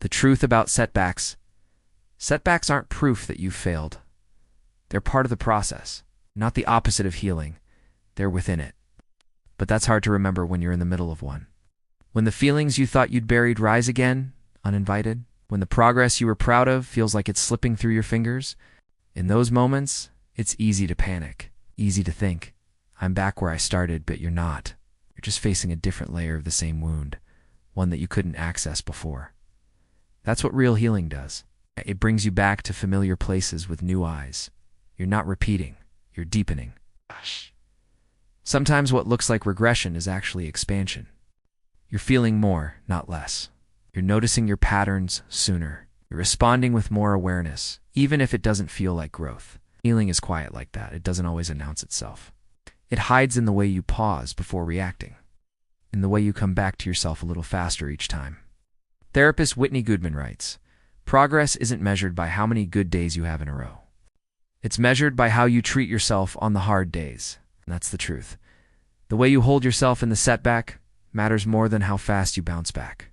The truth about setbacks. Setbacks aren't proof that you've failed. They're part of the process, not the opposite of healing. They're within it. But that's hard to remember when you're in the middle of one. When the feelings you thought you'd buried rise again, uninvited, when the progress you were proud of feels like it's slipping through your fingers, in those moments, it's easy to panic, easy to think, I'm back where I started, but you're not. You're just facing a different layer of the same wound, one that you couldn't access before. That's what real healing does. It brings you back to familiar places with new eyes. You're not repeating, you're deepening. Sometimes what looks like regression is actually expansion. You're feeling more, not less. You're noticing your patterns sooner. You're responding with more awareness, even if it doesn't feel like growth. Healing is quiet like that. It doesn't always announce itself. It hides in the way you pause before reacting, in the way you come back to yourself a little faster each time. Therapist Whitney Goodman writes, "Progress isn't measured by how many good days you have in a row. It's measured by how you treat yourself on the hard days." And that's the truth. The way you hold yourself in the setback matters more than how fast you bounce back.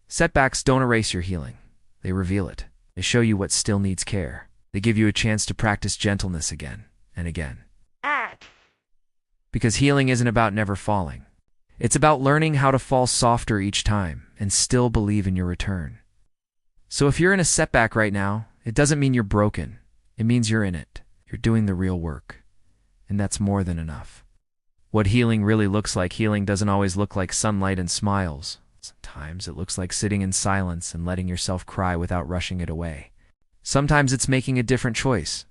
Setbacks don't erase your healing. They reveal it. They show you what still needs care. They give you a chance to practice gentleness again and again. Because healing isn't about never falling. It's about learning how to fall softer each time and still believe in your return. So if you're in a setback right now, it doesn't mean you're broken. It means you're in it. You're doing the real work. And that's more than enough. What healing really looks like, healing doesn't always look like sunlight and smiles. Sometimes it looks like sitting in silence and letting yourself cry without rushing it away. Sometimes it's making a different choice,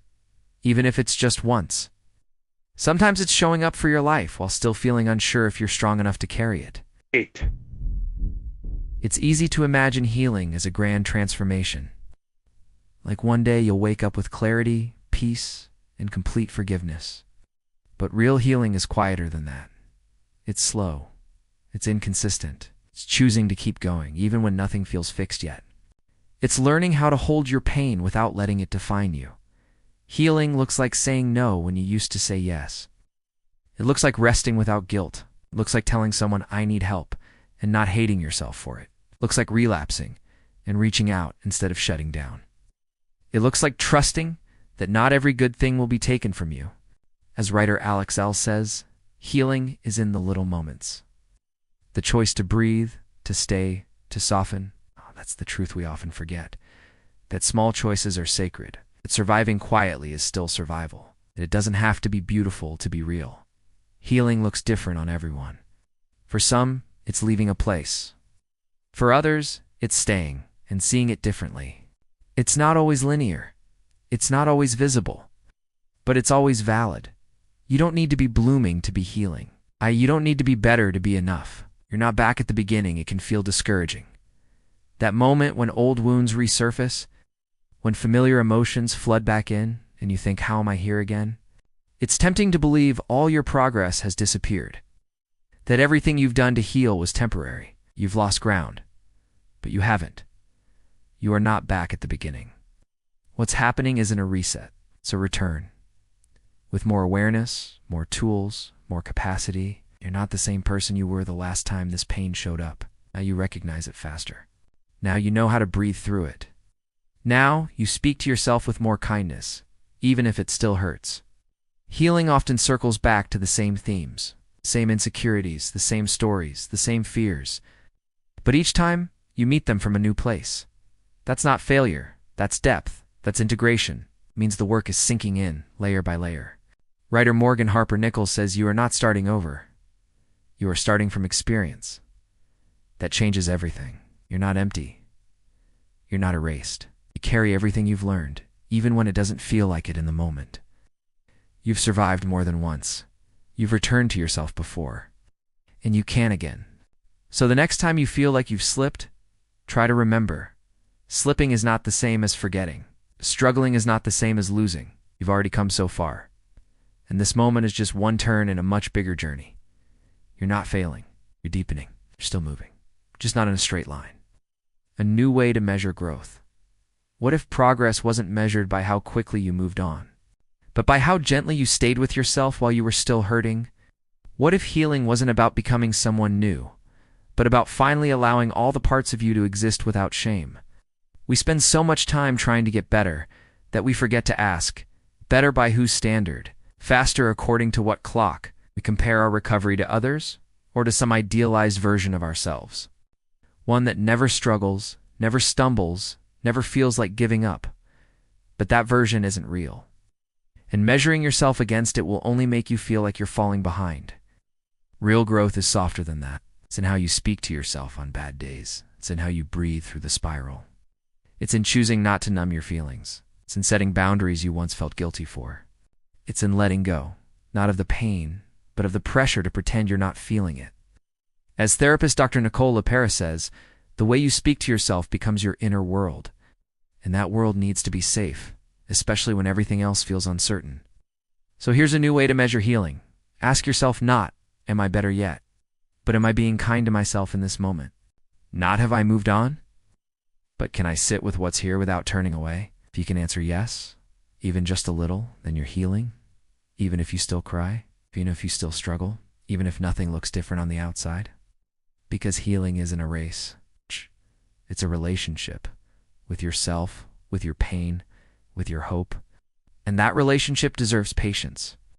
even if it's just once. Sometimes it's showing up for your life while still feeling unsure if you're strong enough to carry it. 8. It's easy to imagine healing as a grand transformation. Like one day you'll wake up with clarity, peace, and complete forgiveness. But real healing is quieter than that. It's slow. It's inconsistent. It's choosing to keep going, even when nothing feels fixed yet. It's learning how to hold your pain without letting it define you. Healing looks like saying no when you used to say yes. It looks like resting without guilt. It looks like telling someone, I need help, and not hating yourself for it. It looks like relapsing and reaching out instead of shutting down. It looks like trusting that not every good thing will be taken from you. As writer Alex L. says, healing is in the little moments. The choice to breathe, to stay, to soften. That's the truth we often forget. That small choices are sacred. That surviving quietly is still survival. That it doesn't have to be beautiful to be real. Healing looks different on everyone. For some, it's leaving a place. For others, it's staying and seeing it differently. It's not always linear. It's not always visible. But it's always valid. You don't need to be blooming to be healing. You don't need to be better to be enough. You're not back at the beginning. It can feel discouraging. That moment when old wounds resurface, when familiar emotions flood back in, and you think, how am I here again? It's tempting to believe all your progress has disappeared. That everything you've done to heal was temporary. You've lost ground. But you haven't. You are not back at the beginning. What's happening isn't a reset. It's a return. With more awareness, more tools, more capacity, you're not the same person you were the last time this pain showed up. Now you recognize it faster. Now you know how to breathe through it. Now you speak to yourself with more kindness, even if it still hurts. Healing often circles back to the same themes, same insecurities, the same stories, the same fears. But each time, you meet them from a new place. That's not failure. That's depth. That's integration. It means the work is sinking in, layer by layer. Writer Morgan Harper Nichols says you are not starting over. You are starting from experience. That changes everything. You're not empty. You're not erased. You carry everything you've learned, even when it doesn't feel like it in the moment. You've survived more than once. You've returned to yourself before. And you can again. So the next time you feel like you've slipped, try to remember. Slipping is not the same as forgetting. Struggling is not the same as losing. You've already come so far. And this moment is just one turn in a much bigger journey. You're not failing. You're deepening. You're still moving. Just not in a straight line. A new way to measure growth. What if progress wasn't measured by how quickly you moved on, but by how gently you stayed with yourself while you were still hurting? What if healing wasn't about becoming someone new, but about finally allowing all the parts of you to exist without shame. We spend so much time trying to get better that we forget to ask, better by whose standard? Faster according to what clock? We compare our recovery to others or to some idealized version of ourselves. One that never struggles, never stumbles, never feels like giving up. But that version isn't real. And measuring yourself against it will only make you feel like you're falling behind. Real growth is softer than that. It's in how you speak to yourself on bad days. It's in how you breathe through the spiral. It's in choosing not to numb your feelings. It's in setting boundaries you once felt guilty for. It's in letting go, not of the pain, but of the pressure to pretend you're not feeling it. As therapist Dr. Nicole LePera says, the way you speak to yourself becomes your inner world. And that world needs to be safe, especially when everything else feels uncertain. So here's a new way to measure healing. Ask yourself not, am I better yet? But am I being kind to myself in this moment? Not have I moved on? But can I sit with what's here without turning away? If you can answer yes, even just a little, then you're healing. Even if you still cry, even if you still struggle, even if nothing looks different on the outside. Because healing isn't a race. It's a relationship with yourself, with your pain, with your hope. And that relationship deserves patience.